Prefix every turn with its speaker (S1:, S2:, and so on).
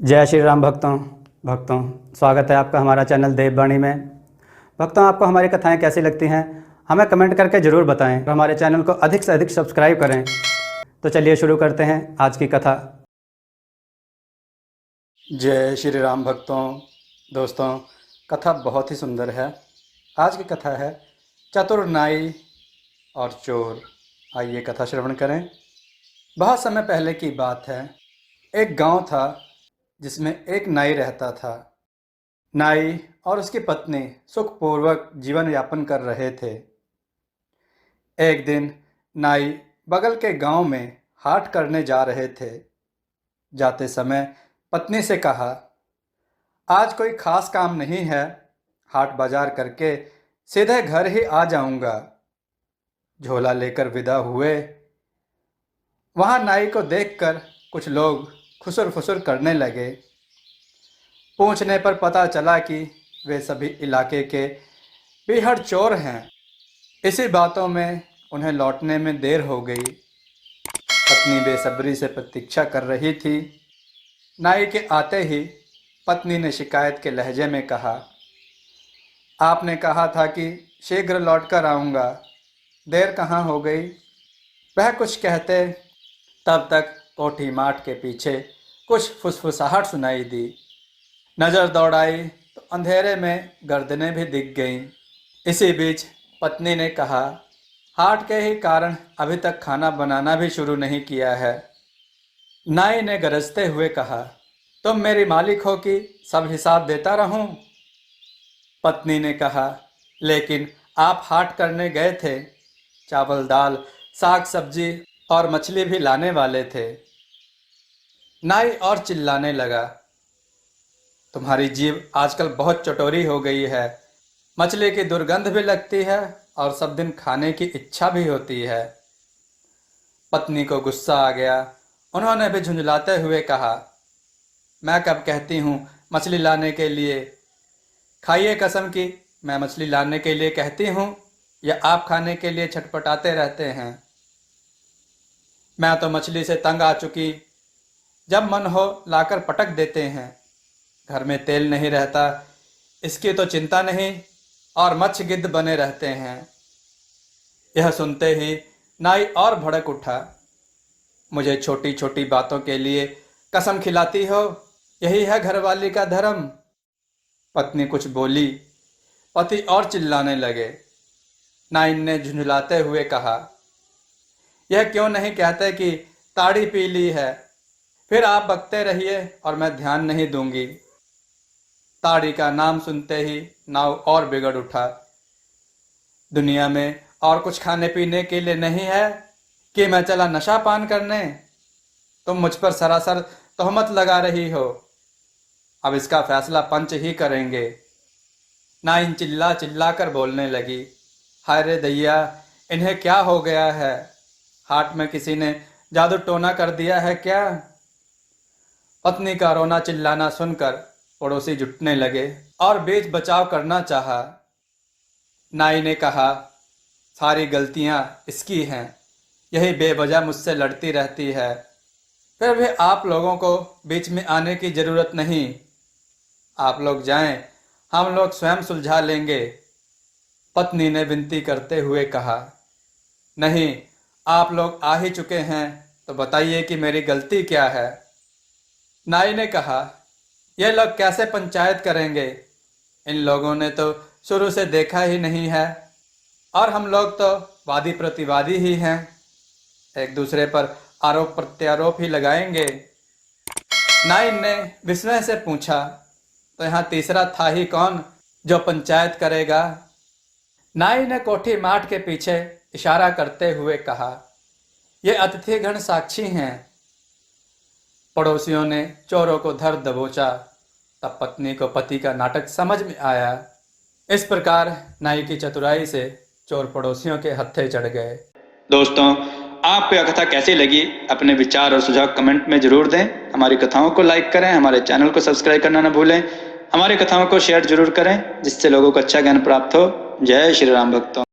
S1: जय श्री राम भक्तों स्वागत है आपका हमारा चैनल देववाणी में। भक्तों, आपको हमारी कथाएं कैसी लगती हैं हमें कमेंट करके ज़रूर बताएं और हमारे चैनल को अधिक से अधिक सब्सक्राइब करें। तो चलिए शुरू करते हैं आज की कथा। जय श्री राम दोस्तों, कथा बहुत ही सुंदर है। आज की कथा है चतुर नाई और चोर। आइए कथा श्रवण करें। बहुत समय पहले की बात है। एक गांव था जिसमें एक नाई रहता था। नाई और उसकी पत्नी सुखपूर्वक जीवन यापन कर रहे थे। एक दिन नाई बगल के गांव में हाट करने जा रहे थे। जाते समय पत्नी से कहा, आज कोई खास काम नहीं है, हाट बाजार करके सीधे घर ही आ जाऊंगा। झोला लेकर विदा हुए। वहां नाई को देखकर कुछ लोग खुसुर फुसुर करने लगे। पूछने पर पता चला कि वे सभी इलाके के बीहड़ चोर हैं। इसी बातों में उन्हें लौटने में देर हो गई। पत्नी बेसब्री से प्रतीक्षा कर रही थी। नाई के आते ही पत्नी ने शिकायत के लहजे में कहा, आपने कहा था कि शीघ्र लौटकर आऊँगा, देर कहाँ हो गई। वह कुछ कहते तब तक कोठी माठ के पीछे कुछ फुसफुसाहट सुनाई दी। नज़र दौड़ाई तो अंधेरे में गर्दनें भी दिख गईं। इसी बीच पत्नी ने कहा, हाट के ही कारण अभी तक खाना बनाना भी शुरू नहीं किया है। नाई ने गरजते हुए कहा, तुम मेरी मालिक हो कि सब हिसाब देता रहूं। पत्नी ने कहा, लेकिन आप हाट करने गए थे, चावल दाल साग सब्जी और मछली भी लाने वाले थे। नाई और चिल्लाने लगा, तुम्हारी जीभ आजकल बहुत चटोरी हो गई है। मछली की दुर्गंध भी लगती है और सब दिन खाने की इच्छा भी होती है। पत्नी को गुस्सा आ गया। उन्होंने भी झुंझलाते हुए कहा, मैं कब कहती हूँ मछली लाने के लिए। खाइए कसम की मैं मछली लाने के लिए कहती हूँ या आप खाने के लिए छटपटाते रहते हैं। मैं तो मछली से तंग आ चुकी, जब मन हो लाकर पटक देते हैं। घर में तेल नहीं रहता इसकी तो चिंता नहीं और मच्छ गिद्ध बने रहते हैं। यह सुनते ही नाई और भड़क उठा, मुझे छोटी छोटी बातों के लिए कसम खिलाती हो, यही है घरवाली का धर्म। पत्नी कुछ बोली, पति और चिल्लाने लगे। नाई ने झुंझलाते हुए कहा, यह क्यों नहीं कहते कि ताड़ी पी ली है, फिर आप बकते रहिए और मैं ध्यान नहीं दूंगी। ताड़ी का नाम सुनते ही नाव और बिगड़ उठा। दुनिया में और कुछ खाने पीने के लिए नहीं है कि मैं चला नशा पान करने। तुम मुझ पर सरासर तोहमत लगा रही हो, अब इसका फैसला पंच ही करेंगे। नाइन चिल्ला चिल्ला कर बोलने लगी, हाय रे दैया, इन्हें क्या हो गया है। हाट में किसी ने जादू टोना कर दिया है क्या। पत्नी का रोना चिल्लाना सुनकर पड़ोसी जुटने लगे और बीच बचाव करना चाहा। नाई ने कहा, सारी गलतियां इसकी हैं, यही बेवजह मुझसे लड़ती रहती है। फिर भी आप लोगों को बीच में आने की जरूरत नहीं। आप लोग जाएं, हम लोग स्वयं सुलझा लेंगे। पत्नी ने विनती करते हुए कहा, नहीं, आप लोग आ ही चुके हैं तो बताइए कि मेरी गलती क्या है। नाई ने कहा, ये लोग कैसे पंचायत करेंगे, इन लोगों ने तो शुरू से देखा ही नहीं है और हम लोग तो वादी प्रतिवादी ही हैं, एक दूसरे पर आरोप प्रत्यारोप ही लगाएंगे। नाई ने विस्मय से पूछा, तो यहाँ तीसरा था ही कौन जो पंचायत करेगा। नाई ने कोठी माठ के पीछे इशारा करते हुए कहा, ये अतिथिगण साक्षी हैं। पड़ोसियों ने चोरों को धर दबोचा। तब पत्नी को पति का नाटक समझ में आया। इस प्रकार नाई की चतुराई से चोर पड़ोसियों के हत्थे चढ़ गए। दोस्तों, आपको यह कथा कैसी लगी अपने विचार और सुझाव कमेंट में जरूर दें। हमारी कथाओं को लाइक करें, हमारे चैनल को सब्सक्राइब करना न भूलें। हमारी कथाओं को शेयर जरूर करें जिससे लोगों को अच्छा ज्ञान प्राप्त हो। जय श्री राम भक्तों।